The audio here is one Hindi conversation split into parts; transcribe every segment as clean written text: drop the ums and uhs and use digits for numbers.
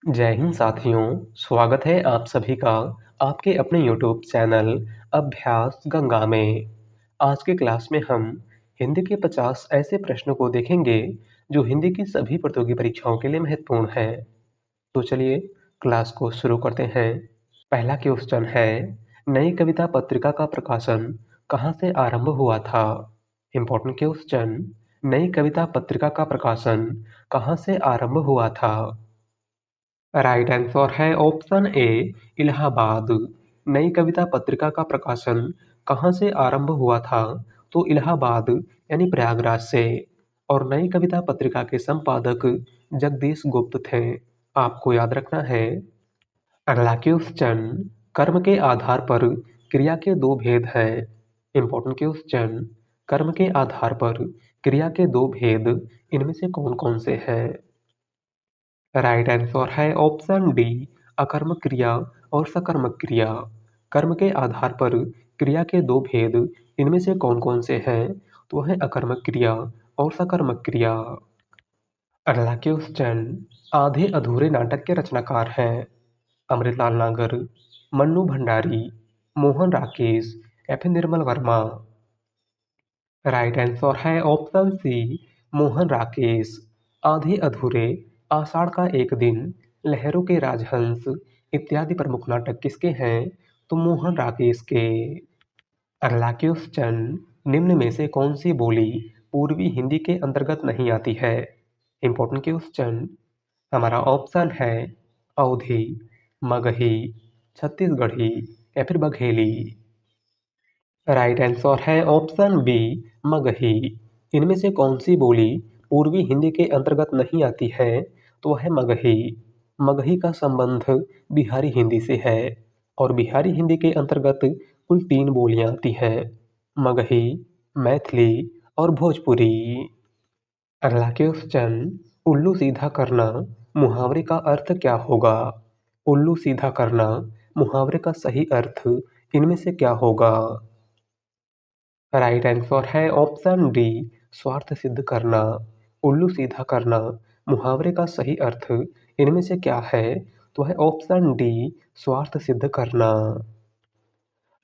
जय हिंद साथियों। स्वागत है आप सभी का आपके अपने यूट्यूब चैनल अभ्यास गंगा में। आज के क्लास में हम हिंदी के 50 ऐसे प्रश्नों को देखेंगे जो हिंदी की सभी प्रतियोगी परीक्षाओं के लिए महत्वपूर्ण हैं। तो चलिए क्लास को शुरू करते हैं। पहला क्वेश्चन है, नई कविता पत्रिका का प्रकाशन कहाँ से आरंभ हुआ था? इम्पोर्टेंट क्वेश्चन, नई कविता पत्रिका का प्रकाशन कहाँ से आरंभ हुआ था? राइट आंसर है ऑप्शन ए, इलाहाबाद। नई कविता पत्रिका का प्रकाशन कहाँ से आरंभ हुआ था? तो इलाहाबाद यानी प्रयागराज से। और नई कविता पत्रिका के संपादक जगदीश गुप्त थे। आपको याद रखना है। अगला क्वेश्चन, कर्म के आधार पर क्रिया के दो भेद हैं। इंपॉर्टेंट क्वेश्चन, कर्म के आधार पर क्रिया के दो भेद इनमें से कौन कौन से हैं? राइट आंसर है ऑप्शन डी, अकर्मक क्रिया और सकर्मक क्रिया। कर्म के आधार पर क्रिया के दो भेद इनमें से कौन कौन से हैं? तो है अकर्मक क्रिया और सकर्मक क्रिया। अगला क्वेश्चन, आधे अधूरे नाटक के रचनाकार हैं। अमृतलाल नागर, मन्नू भंडारी, मोहन राकेश या फिर निर्मल वर्मा। राइट आंसर है ऑप्शन सी, मोहन राकेश। आधे अधूरे, आषाढ़ का एक दिन, लहरों के राजहंस इत्यादि प्रमुख नाटक किसके हैं? तो मोहन राकेश के। अगला क्वेश्चन, निम्न में से कौन सी बोली पूर्वी हिंदी के अंतर्गत नहीं आती है? Important question. हमारा ऑप्शन है अवधी, मगही, छत्तीसगढ़ी या फिर बघेली। राइट आंसर है ऑप्शन बी, मगही। इनमें से कौन सी बोली पूर्वी हिंदी के अंतर्गत नहीं आती है? तो है मगही। मगही का संबंध बिहारी हिंदी से है और बिहारी हिंदी के अंतर्गत कुल 3 बोलियां आती हैं, मगही, मैथिली और भोजपुरी। अगला क्वेश्चन, उल्लू सीधा करना मुहावरे का अर्थ क्या होगा? उल्लू सीधा करना मुहावरे का सही अर्थ इनमें से क्या होगा? राइट आंसर है ऑप्शन डी, स्वार्थ सिद्ध करना। उल्लू सीधा करना मुहावरे का सही अर्थ इनमें से क्या है? तो है ऑप्शन डी, स्वार्थ सिद्ध करना।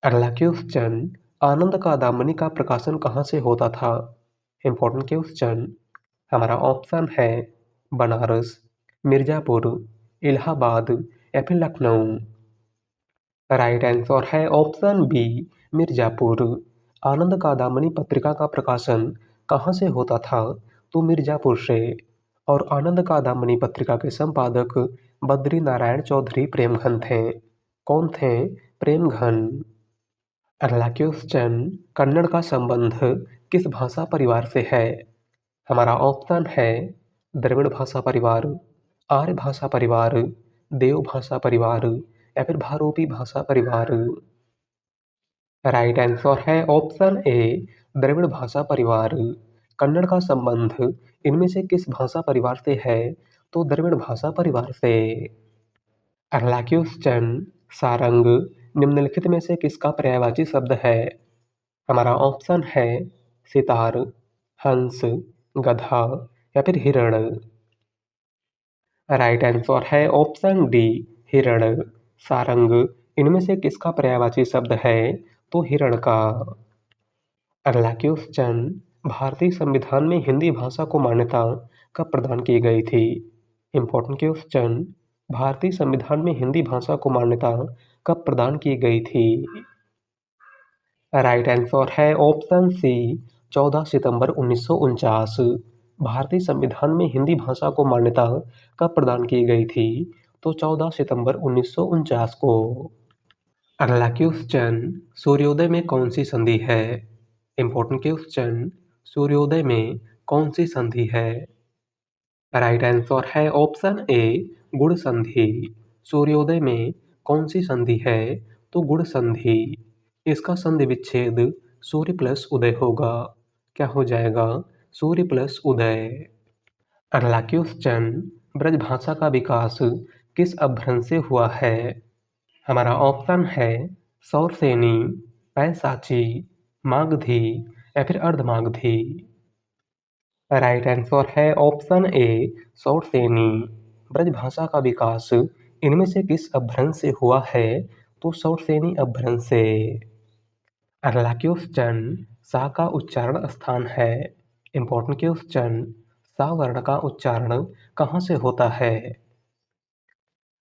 अगला क्वेश्चन, आनंद का दामनी का प्रकाशन कहाँ से होता था? Important question. हमारा ऑप्शन है बनारस, मिर्जापुर, इलाहाबाद या फिर लखनऊ। राइट आंसर है ऑप्शन बी, मिर्जापुर। आनंद का दामनी पत्रिका का प्रकाशन कहाँ से होता था? तो मिर्जापुर से। और आनंद का दामनी पत्रिका के संपादक बद्री नारायण चौधरी प्रेमघन थे। कौन थे? प्रेमघन। अगला क्वेश्चन, कन्नड़ का संबंध किस भाषा परिवार से है? हमारा ऑप्शन है द्रविड़ भाषा परिवार, आर्य भाषा परिवार, देव भाषा परिवार या फिर भारोपी भाषा परिवार। राइट आंसर है ऑप्शन ए, द्रविड़ भाषा परिवार। कन्नड़ का संबंध इनमें से किस भाषा परिवार से है? तो द्रविड़ भाषा परिवार से। अगला क्वेश्चन, सारंग निम्नलिखित में से किसका पर्यायवाची शब्द है? हमारा ऑप्शन है सितार, हंस, गधा या फिर हिरण। राइट आंसर है ऑप्शन डी, हिरण। सारंग इनमें से किसका पर्यायवाची शब्द है? तो हिरण का। अगला क्वेश्चन, भारतीय संविधान में हिंदी भाषा को मान्यता कब प्रदान की गई थी? Important question. भारतीय संविधान में हिंदी भाषा को मान्यता कब प्रदान की गई थी? राइट आंसर है ऑप्शन सी, 14 सितंबर 1949। भारतीय संविधान में हिंदी भाषा को मान्यता कब प्रदान की गई थी? तो 14 सितंबर 1949 को। अगला क्वेश्चन, सूर्योदय में कौन सी संधि है? Important question. सूर्योदय में कौन सी संधि है? राइट आंसर है ऑप्शन ए, गुण संधि। सूर्योदय में कौन सी संधि है? तो गुण संधि। इसका संधि विच्छेद सूर्य प्लस उदय होगा। क्या हो जाएगा? सूर्य प्लस उदय। अगला क्वेश्चन, ब्रजभाषा का विकास किस अपभ्रंश से हुआ है? हमारा ऑप्शन है सौरसेनी, पैसाची, मागधी या फिर अर्धमागधी। राइट आंसर है ऑप्शन ए, सौरसेनी। ब्रजभाषा का विकास इनमें से किस अपभ्रंश से हुआ है? तो शौरसेनी अपभ्रंश से। अगला क्वेश्चन, सा का उच्चारण स्थान है। इंपॉर्टेंट क्वेश्चन, सा वर्ण का उच्चारण कहाँ से होता है?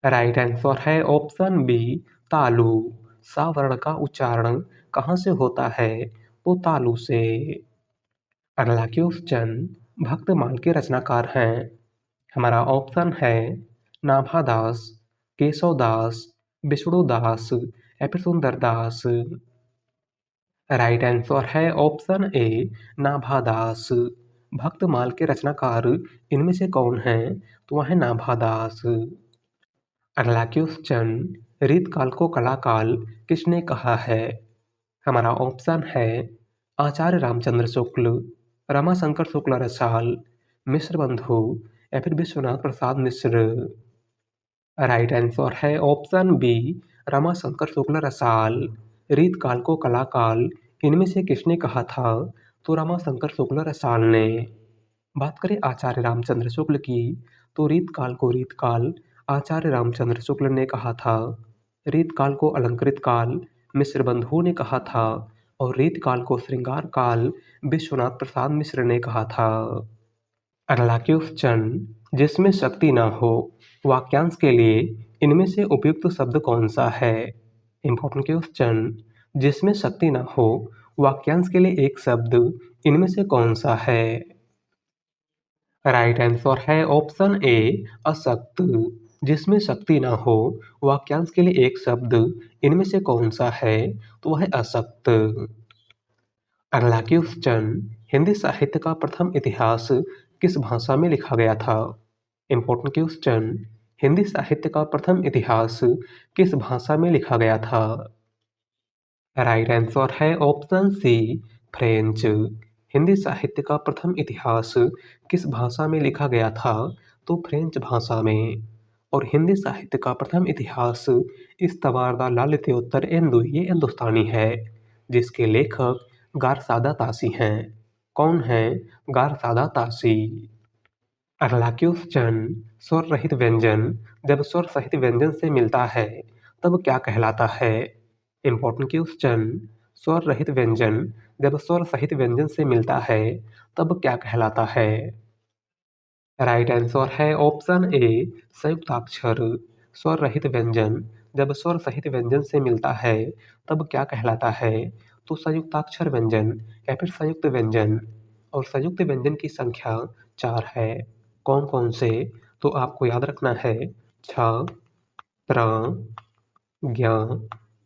राइट आंसर है ऑप्शन बी, तालु। सा वर्ण का उच्चारण कहाँ से होता है? तो तालु से। अगला क्वेश्चन, भक्तमाल के रचनाकार हैं। हमारा ऑप्शन है नाभादास, केशवदास, विष्णुदास या फिर सुंदरदास। राइट आंसर है ऑप्शन ए, नाभादास। भक्तमाल के रचनाकार इनमें से कौन है? तो वह है नाभादास। अगला क्वेश्चन, रीतकाल को कलाकाल किसने कहा है? हमारा ऑप्शन है आचार्य रामचंद्र शुक्ल, रमाशंकर शुक्ल रसाल, मिश्र बंधु या फिर विश्वनाथ प्रसाद मिश्र। राइट आंसर है ऑप्शन बी, रमाशंकर शुक्ल रसाल। रीतकाल को कलाकाल इनमें से किसने कहा था? तो रमाशंकर शुक्ल रसाल ने। बात करें आचार्य रामचंद्र शुक्ल की, तो रीतकाल को रीतकाल आचार्य रामचंद्र शुक्ल ने कहा था। रीतकाल को अलंकृत काल मिश्र बंधुओं ने कहा था और रीतकाल को श्रृंगार काल विश्वनाथ प्रसाद मिश्र ने कहा था। अगला क्वेश्चन, जिसमें शक्ति ना हो वाक्यांश के लिए इनमें से उपयुक्त शब्द कौन सा है? इंपॉर्टेंट क्वेश्चन, जिसमें शक्ति ना हो वाक्यांश के लिए एक शब्द इनमें से कौन सा है? राइट आंसर है ऑप्शन ए, अशक्त। जिसमें शक्ति ना हो वाक्यांश के लिए एक शब्द इनमें से कौन सा है? तो वह है अशक्त। अगला क्वेश्चन, हिंदी साहित्य का प्रथम इतिहास किस भाषा में लिखा गया था? इंपॉर्टेंट क्वेश्चन, हिंदी साहित्य का प्रथम इतिहास किस भाषा में लिखा गया था? राइट आंसर है ऑप्शन सी, फ्रेंच। हिंदी साहित्य का प्रथम इतिहास किस भाषा में लिखा गया था? तो फ्रेंच भाषा में। और हिंदी साहित्य का प्रथम इतिहास इस्तवारदा ललितोत्तर इंदु ये हिंदुस्तानी है, जिसके लेखक गारसादा तासी हैं। कौन है? गारसादा तासी। अगला क्वेश्चन, स्वर रहित व्यंजन जब स्वर सहित व्यंजन से मिलता है तब क्या कहलाता है? इंपॉर्टेंट क्वेश्चन, स्वर रहित व्यंजन जब स्वर सहित व्यंजन से मिलता है तब क्या कहलाता है? राइट आंसर है ऑप्शन ए, संयुक्ताक्षर। स्वर रहित व्यंजन जब स्वर सहित व्यंजन से मिलता है तब क्या कहलाता है? तो संयुक्ताक्षर व्यंजन या फिर संयुक्त व्यंजन। और संयुक्त व्यंजन की संख्या 4 है। कौन कौन से? तो आपको याद रखना है छ, त्र, ज्ञ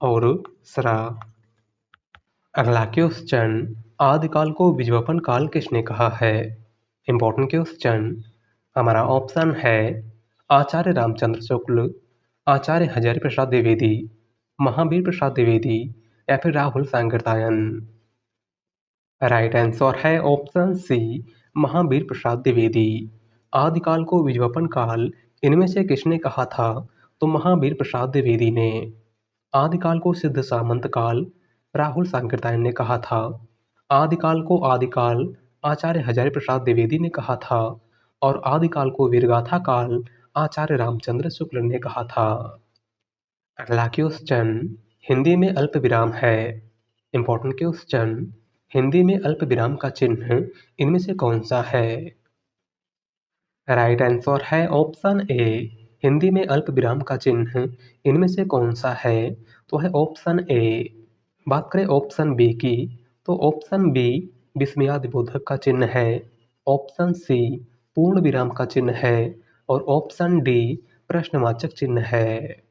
और स्रा। अगला क्वेश्चन, आदिकाल को विज्वपन काल किसने कहा है? इंपॉर्टेंट क्वेश्चन, हमारा ऑप्शन है आचार्य रामचंद्र शुक्ल, आचार्य हजारी प्रसाद द्विवेदी, महावीर प्रसाद द्विवेदी या फिर राहुल सांकृत्यायन। राइट आंसर है ऑप्शन सी, महावीर प्रसाद द्विवेदी। आदिकाल को विज्वपन काल इनमें से किसने कहा था? तो महावीर प्रसाद द्विवेदी ने। आदिकाल को सिद्ध सामंत काल राहुल सांकृत्यायन ने कहा था। आदिकाल को आदिकाल आचार्य हजारी प्रसाद द्विवेदी ने कहा था और आदिकाल को वीरगाथा काल आचार्य रामचंद्र शुक्ल ने कहा था। अगला क्वेश्चन, हिंदी में अल्प विराम है। इंपॉर्टेंट क्वेश्चन, हिंदी में अल्प विराम का चिन्ह इनमें से कौन सा है? राइट आंसर है ऑप्शन ए, हिंदी में अल्प विराम का चिन्ह इनमें से कौन सा है? तो है ऑप्शन ए। बात करें ऑप्शन बी की, तो ऑप्शन बी विस्मयादिबोधक का चिन्ह है, ऑप्शन सी पूर्ण विराम का चिन्ह है और ऑप्शन डी प्रश्नवाचक चिन्ह है।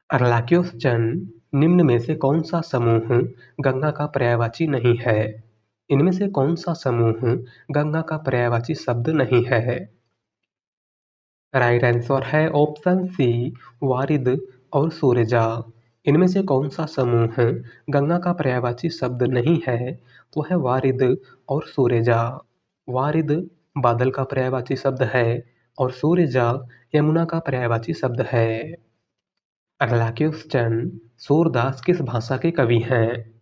अगला क्वेश्चन, निम्न में से कौन सा समूह गंगा का पर्यायवाची नहीं है? इनमें से कौन सा समूह गंगा का पर्यायवाची शब्द नहीं है? राइट आंसर है ऑप्शन सी, वारिद और सूरजा। इनमें से कौन सा समूह गंगा का पर्यायवाची शब्द नहीं है? तो है वारिद और सूरजा। वारिद बादल का पर्यायवाची शब्द है और सूरजा यमुना का पर्यायवाची शब्द है। अगला क्वेश्चन, सूरदास किस भाषा के कवि हैं?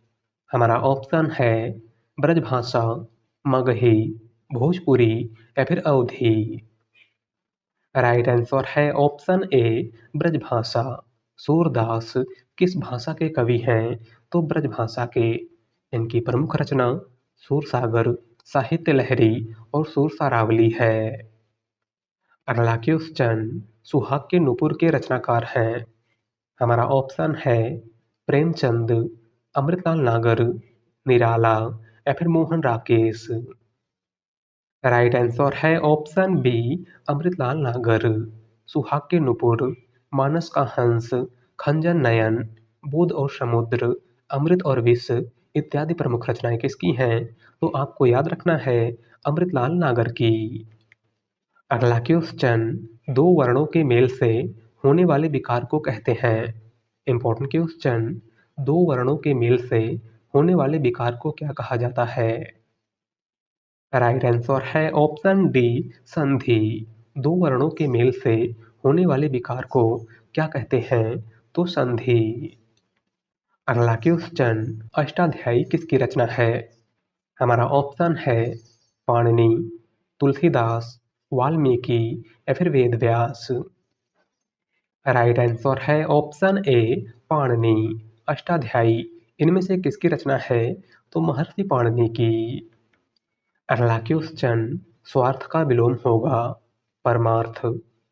हमारा ऑप्शन है ब्रजभाषा, मगही, भोजपुरी या फिर अवधी। राइट आंसर है ऑप्शन ए ब्रजभाषा। सूरदास किस भाषा के कवि हैं? तो ब्रजभाषा के। इनकी प्रमुख रचना सूरसागर, साहित्य लहरी और सूरसारावली है। अगला क्वेश्चन, सुहाग के नूपुर के रचनाकार हैं? हमारा ऑप्शन है प्रेमचंद, अमृतलाल नागर, निराला या फिर मोहन राकेश। राइट आंसर है ऑप्शन बी अमृतलाल नागर। सुहाग के नुपुर, मानस का हंस, खंजन नयन, बुध और समुद्र, अमृत और विष इत्यादि प्रमुख रचनाएं किसकी हैं? तो आपको याद रखना है अमृतलाल नागर की। अगला क्वेश्चन, दो वर्णों के मेल से होने वाले विकार को कहते हैं? इंपॉर्टेंट क्वेश्चन, दो वर्णों के मेल से होने वाले विकार को क्या कहा जाता है? राइट आंसर है ऑप्शन डी संधि। दो वर्णों के मेल से होने वाले विकार को क्या कहते हैं? तो संधि। अगला क्वेश्चन, अष्टाध्यायी किसकी रचना है? हमारा ऑप्शन है पाणिनि, तुलसीदास, वाल्मीकि या फिर वेदव्यास। राइट आंसर है ऑप्शन ए पाणिनि। अष्टाध्यायी इनमें से किसकी रचना है? तो महर्षि पाणिनि की। अगला क्वेश्चन, स्वार्थ का विलोम होगा परमार्थ,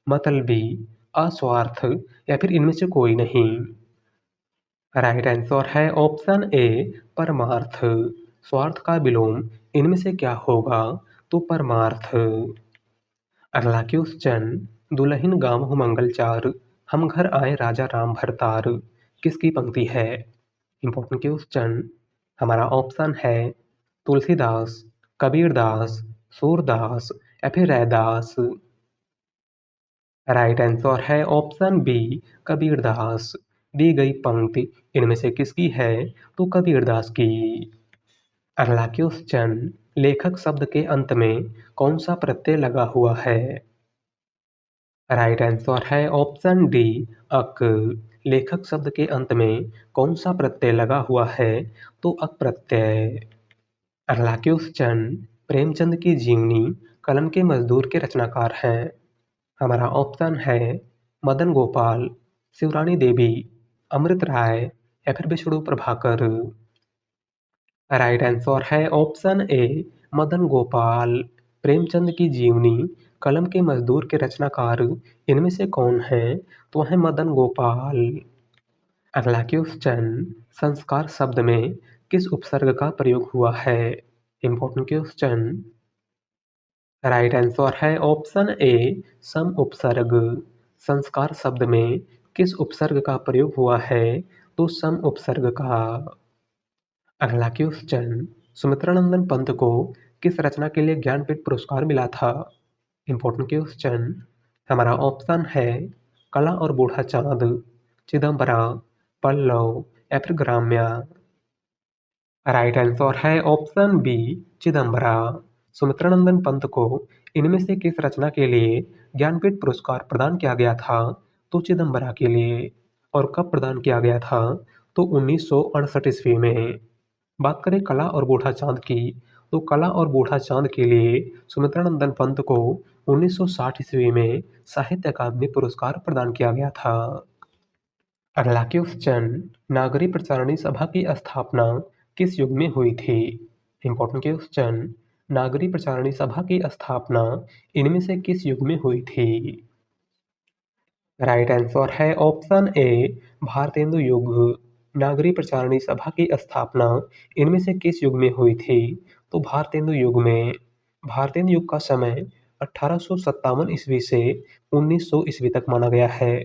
मतलबी, अस्वार्थ या फिर इनमें से कोई नहीं। राइट आंसर है ऑप्शन ए परमार्थ। स्वार्थ का विलोम इनमें से क्या होगा? तो परमार्थ। अगला क्वेश्चन, दुल्हन गाँव मंगल चार, हम घर आए राजा राम भरतार किसकी पंक्ति है? Important question. हमारा ऑप्शन है तुलसीदास, कबीरदास, सूरदास या फिर रैदास। राइट आंसर है ऑप्शन बी कबीरदास। दी गई पंक्ति इनमें से किसकी है? तो कबीरदास की। अगला क्वेश्चन, लेखक शब्द के अंत में कौन सा प्रत्यय लगा हुआ है? राइट आंसर है ऑप्शन डी अक। लेखक शब्द के अंत में कौन सा प्रत्यय लगा हुआ है? तो अक प्रत्यय। अगला क्वेश्चन, प्रेमचंद की जीवनी कलम के मजदूर के रचनाकार हैं? हमारा ऑप्शन है मदन गोपाल, शिवरानी देवी, अमृत राय या फिर विष्णु प्रभाकर। राइट आंसर है ऑप्शन ए मदन गोपाल। प्रेमचंद की जीवनी कलम के मजदूर के रचनाकार इनमें से कौन है? तो है मदन गोपाल। अगला क्वेश्चन, संस्कार शब्द में किस उपसर्ग का प्रयोग हुआ है? Important question. राइट आंसर है ऑप्शन ए सम उपसर्ग। संस्कार शब्द में किस उपसर्ग का प्रयोग हुआ है? तो सम उपसर्ग का। अगला क्वेश्चन, सुमित्रानंदन पंत को किस रचना के लिए ज्ञानपीठ पुरस्कार मिला था? Important question. हमारा ऑप्शन है कला और बूढ़ा चांद, चिदम्बरा, पल्लव या फिर ग्राम्या। राइट आंसर है ऑप्शन बी चिदम्बरा। सुमित्रानंदन पंत को इनमें से किस रचना के लिए ज्ञानपीठ पुरस्कार प्रदान किया गया था? तो चिदम्बरा के लिए। और कब प्रदान किया गया था? तो 1968 ईस्वी में। बात करें कला और बूढ़ा चांद की, तो कला और बूढ़ा चांद के लिए सुमित्रानंदन पंत को 1960 ईस्वी में साहित्य अकादमी पुरस्कार प्रदान किया गया था। अगला क्वेश्चन, नागरी प्रचारणी सभा की स्थापना किस युग में हुई थी? Important question. नागरी प्रचारणी सभा की स्थापना इनमें से किस युग में हुई थी? राइट आंसर है ऑप्शन ए भारतेंदु युग। नागरी प्रचारणी सभा की स्थापना इनमें से किस युग में हुई थी? तो भारतेंदु युग में। भारतेंदु युग का समय 1857 ईस्वी से 1900 ईस्वी तक माना गया है।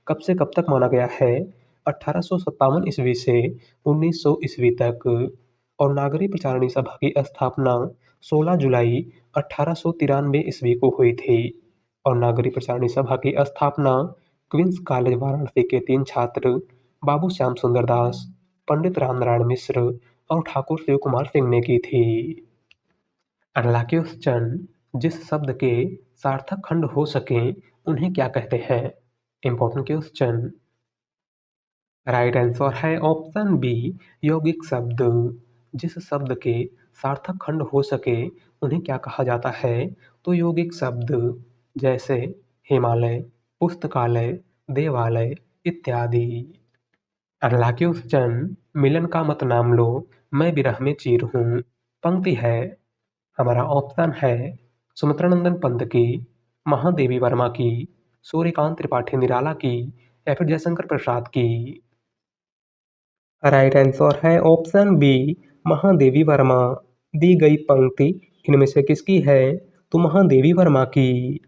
कब से कब तक माना गया है? 1857 ईस्वी से 1900 ईस्वी तक। और नागरी प्रचारणी सभा की स्थापना 16 जुलाई 1893 ईस्वी को हुई थी। और नागरी प्रचारणी सभा की स्थापना क्वींस कॉलेज वाराणसी के 3 छात्र बाबू श्याम सुंदर दास, पंडित रामनारायण मिश्र और ठाकुर शिव कुमार सिंह ने की थी। अगला क्वेश्चन, जिस शब्द के सार्थक खंड हो सके उन्हें क्या कहते हैं? Important question. राइट आंसर है ऑप्शन बी यौगिक शब्द। जिस शब्द के सार्थक खंड हो सके उन्हें क्या कहा जाता है? तो यौगिक शब्द। जैसे हिमालय, पुस्तकालय, देवालय इत्यादि। अगला क्वेश्चन, मिलन का मत नाम लो, मैं विरह में चीर हूँ। पंक्ति है, हमारा ऑप्शन है सुमित्रानंदन पंत की, महादेवी वर्मा की, सूर्यकांत त्रिपाठी निराला की या फिर जयशंकर प्रसाद की। राइट आंसर है ऑप्शन बी, महादेवी वर्मा। दी गई पंक्ति इनमें से किसकी है? तो महादेवी वर्मा की।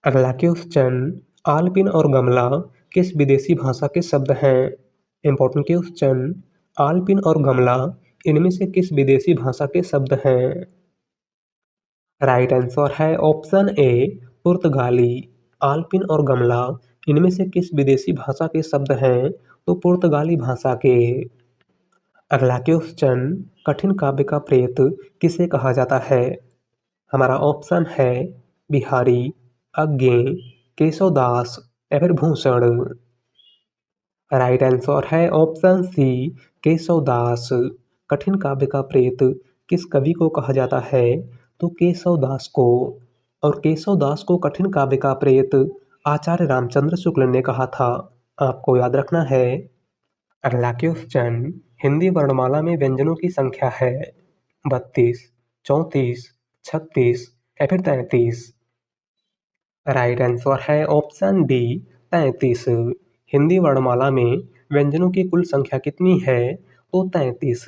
अगला क्वेश्चन, आलपिन और गमला किस विदेशी भाषा के शब्द हैं? इंपॉर्टेंट क्वेश्चन, आलपिन और गमला इनमें से किस विदेशी भाषा के शब्द हैं? राइट आंसर है ऑप्शन ए, पुर्तगाली। आलपिन और गमला इनमें से किस विदेशी भाषा के शब्द हैं? तो पुर्तगाली भाषा के। अगला क्वेश्चन, कठिन काव्य का प्रेत किसे कहा जाता है? हमारा ऑप्शन है बिहारी, अज्ञे, केशवदास या फिर भूषण। राइट आंसर है ऑप्शन सी, केशवदास। कठिन काव्य का प्रेत किस कवि को कहा जाता है? तो केशवदास को। और केशवदास को कठिन काव्य का प्रेत आचार्य रामचंद्र शुक्ल ने कहा था, आपको याद रखना है। अगला क्वेश्चन, हिंदी वर्णमाला में व्यंजनों की संख्या है 32, 34, 36 या फिर 33। राइट आंसर है ऑप्शन डी, 33। हिंदी वर्णमाला में व्यंजनों की कुल संख्या कितनी है? तो 33।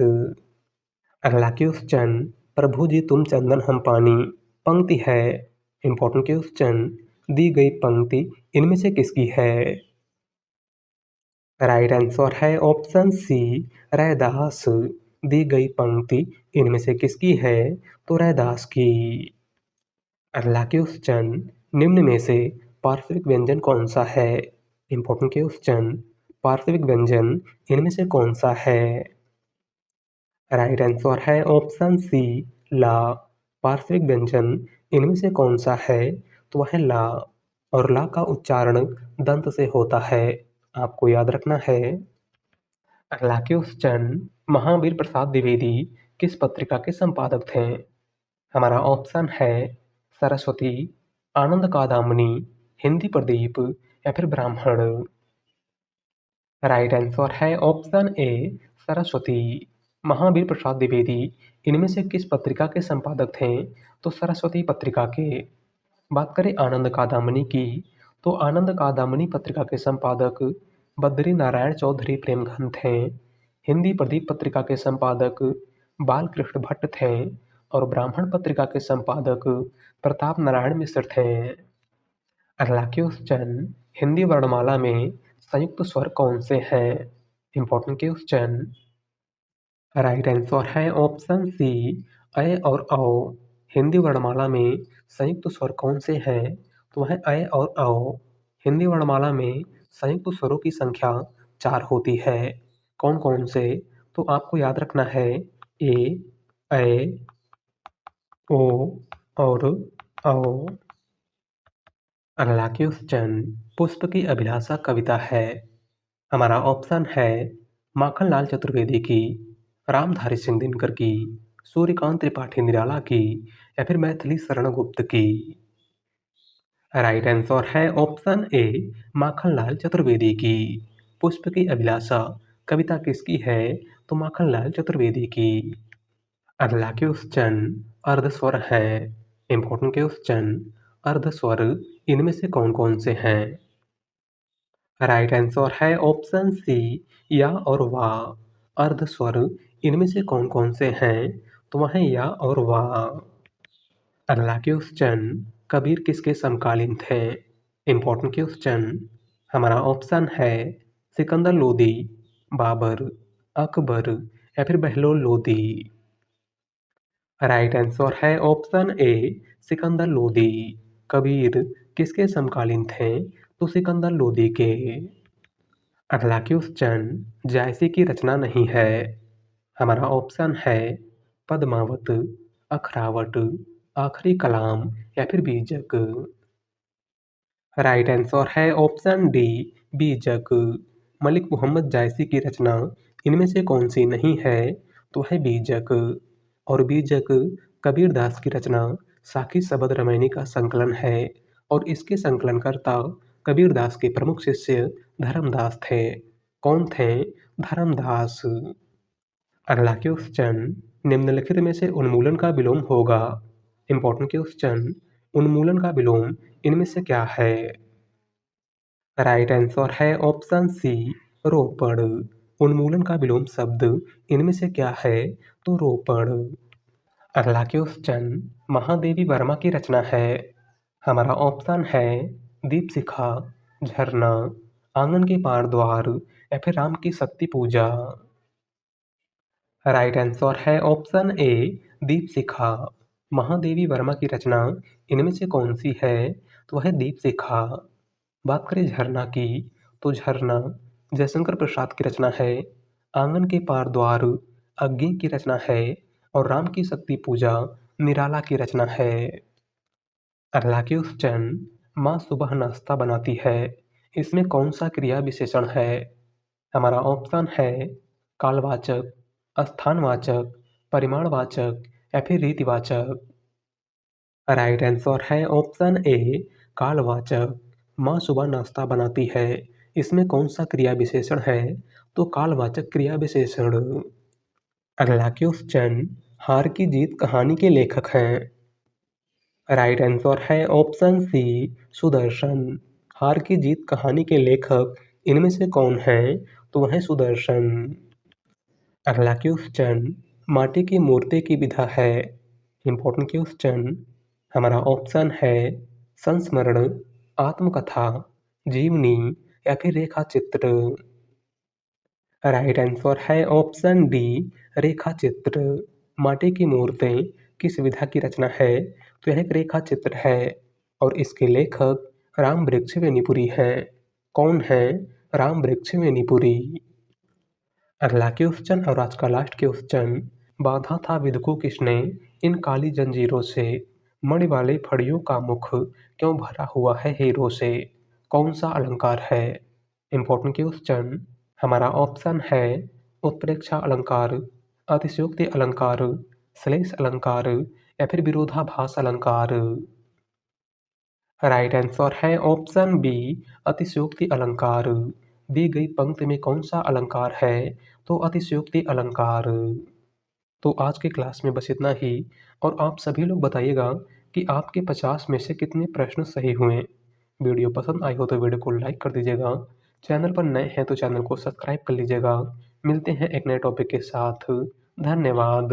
अगला क्वेश्चन, प्रभु जी तुम चंदन हम पानी। पंक्ति है, इंपॉर्टेंट क्वेश्चन, दी गई पंक्ति इनमें से किसकी है? राइट आंसर है ऑप्शन सी, रैदास। दी गई पंक्ति इनमें से किसकी है? तो रैदास की। अगला क्वेश्चन, निम्न में से पार्श्विक व्यंजन कौन सा है? इंपॉर्टेंट क्वेश्चन, पार्श्विक व्यंजन इनमें से कौन सा है? राइट आंसर है ऑप्शन सी, ला। पार्श्विक व्यंजन इनमें से कौन सा है? तो वह है ला। और ला का उच्चारण दंत से होता है, आपको याद रखना है। अगला क्वेश्चन, महावीर प्रसाद द्विवेदी किस पत्रिका के संपादक थे? हमारा ऑप्शन है सरस्वती, आनंद कादामनी, हिंदी प्रदीप या फिर ब्राह्मण। राइट आंसर है ऑप्शन ए, सरस्वती। महावीर प्रसाद द्विवेदी इनमें से किस पत्रिका के संपादक थे? तो सरस्वती पत्रिका के। बात करें आनंद कादामनी की, तो आनंद कादामनी पत्रिका के संपादक बद्री नारायण चौधरी प्रेमघन थे। हिंदी प्रदीप पत्रिका के संपादक बालकृष्ण भट्ट थे और ब्राह्मण पत्रिका के संपादक प्रताप नारायण मिश्र थे। अगला क्वेश्चन, हिंदी वर्णमाला में संयुक्त स्वर कौन से हैं? Important question. राइट आंसर है ऑप्शन सी, अ और औ। हिंदी वर्णमाला में संयुक्त स्वर कौन से हैं? तो वह अ और औ। हिंदी वर्णमाला में संयुक्त स्वरों की संख्या 4 होती है। कौन कौन से? तो आपको याद रखना है, ए, ऐ, ओ और औ। अगला क्वेश्चन, पुष्प की अभिलाषा कविता है। हमारा ऑप्शन है माखनलाल चतुर्वेदी की, रामधारी सिंह दिनकर की, सूर्यकांत त्रिपाठी निराला की या फिर मैथिली शरण गुप्त की। राइट आंसर है ऑप्शन ए, माखनलाल चतुर्वेदी की। पुष्प की अभिलाषा कविता किसकी है? तो माखनलाल चतुर्वेदी की। अगला क्वेश्चन, अर्धस्वर है। इंपॉर्टेंट क्वेश्चन, अर्धस्वर इनमें से कौन कौन से हैं? राइट आंसर है ऑप्शन सी, या और वा। अर्धस्वर इनमें से कौन कौन से हैं? तो वह है या और वा। अगला क्वेश्चन, कबीर किसके समकालीन थे? Important question. हमारा ऑप्शन है सिकंदर लोदी, बाबर, अकबर या फिर बहलोल लोदी। राइट आंसर है ऑप्शन ए, सिकंदर लोदी। कबीर किसके समकालीन थे? तो सिकंदर लोदी के। अगला क्वेश्चन, जायसी की रचना नहीं है। हमारा ऑप्शन है पद्मावत, अखरावट, आखिरी कलाम या फिर बीजक। राइट आंसर है ऑप्शन डी, बीजक। मलिक मोहम्मद जायसी की रचना इनमें से कौन सी नहीं है? तो है बीजक। और बीजक कबीरदास की रचना साखी शबद रामायणी का संकलन है और इसके संकलनकर्ता कबीरदास के प्रमुख शिष्य धर्मदास थे। कौन थे धर्मदास? अगला क्वेश्चन, निम्नलिखित में से उन्मूलन का विलोम होगा। इंपॉर्टेंट क्वेश्चन, उन्मूलन का विलोम इनमें से क्या है? राइट आंसर है ऑप्शन सी, रोपण। उन्मूलन का विलोम शब्द इनमें से क्या है? तो रोपण। अगला क्वेश्चन, महादेवी वर्मा की रचना है। हमारा ऑप्शन है दीपशिखा, झरना, आंगन के पार द्वार या फिर राम की शक्ति पूजा। राइट आंसर है ऑप्शन ए, दीपशिखा। महादेवी वर्मा की रचना इनमें से कौन सी है? तो वह दीपशिखा। बात करें झरना की, तो झरना जयशंकर प्रसाद की रचना है। आंगन के पार द्वार अज्ञे की रचना है और राम की शक्ति पूजा निराला की रचना है। अगला क्वेश्चन, माँ सुबह नाश्ता बनाती है, इसमें कौन सा क्रिया विशेषण है? हमारा ऑप्शन है कालवाचक, स्थानवाचक, परिमाणवाचक या फिर रीतिवाचक। राइट आंसर है ऑप्शन ए, कालवाचक। माँ सुबह नाश्ता बनाती है, इसमें कौन सा क्रिया विशेषण है? तो कालवाचक क्रिया विशेषण। अगला क्वेश्चन, हार की जीत कहानी के लेखक हैं। राइट आंसर है ऑप्शन सी, सुदर्शन। हार की जीत कहानी के लेखक इनमें से कौन है? तो वह सुदर्शन। अगला क्वेश्चन, माटी की मूर्ति की विधा है। इंपॉर्टेंट क्वेश्चन, हमारा ऑप्शन है संस्मरण, आत्मकथा, जीवनी या फिर रेखा चित्र। राइट आंसर है ऑप्शन डी, रेखा चित्र। माटी की मूर्ति किस विधा की रचना है? तो यह एक रेखा चित्र है और इसके लेखक राम वृक्ष वेनीपुरी हैं। कौन है राम वृक्ष वेनीपुरी? अगला क्वेश्चन और आज का लास्ट क्वेश्चन, बांधा था विदु किसने इन काली जंजीरों से, मणि वाले फड़ियों का मुख क्यों भरा हुआ है हीरो से? कौन सा अलंकार है? इंपॉर्टेंट क्वेश्चन, हमारा ऑप्शन है उत्प्रेक्षा अलंकार, अतिशयोक्ति अलंकार, श्लेष अलंकार या फिर विरोधाभास अलंकार। राइट आंसर है ऑप्शन बी, अतिशयोक्ति अलंकार। दी गई पंक्ति में कौन सा अलंकार है? तो अतिशयोक्ति अलंकार। तो आज के क्लास में बस इतना ही और आप सभी लोग बताइएगा कि आपके 50 में से कितने प्रश्न सही हुए। वीडियो पसंद आई हो तो वीडियो को लाइक कर दीजिएगा। चैनल पर नए हैं तो चैनल को सब्सक्राइब कर लीजिएगा। मिलते हैं एक नए टॉपिक के साथ। धन्यवाद।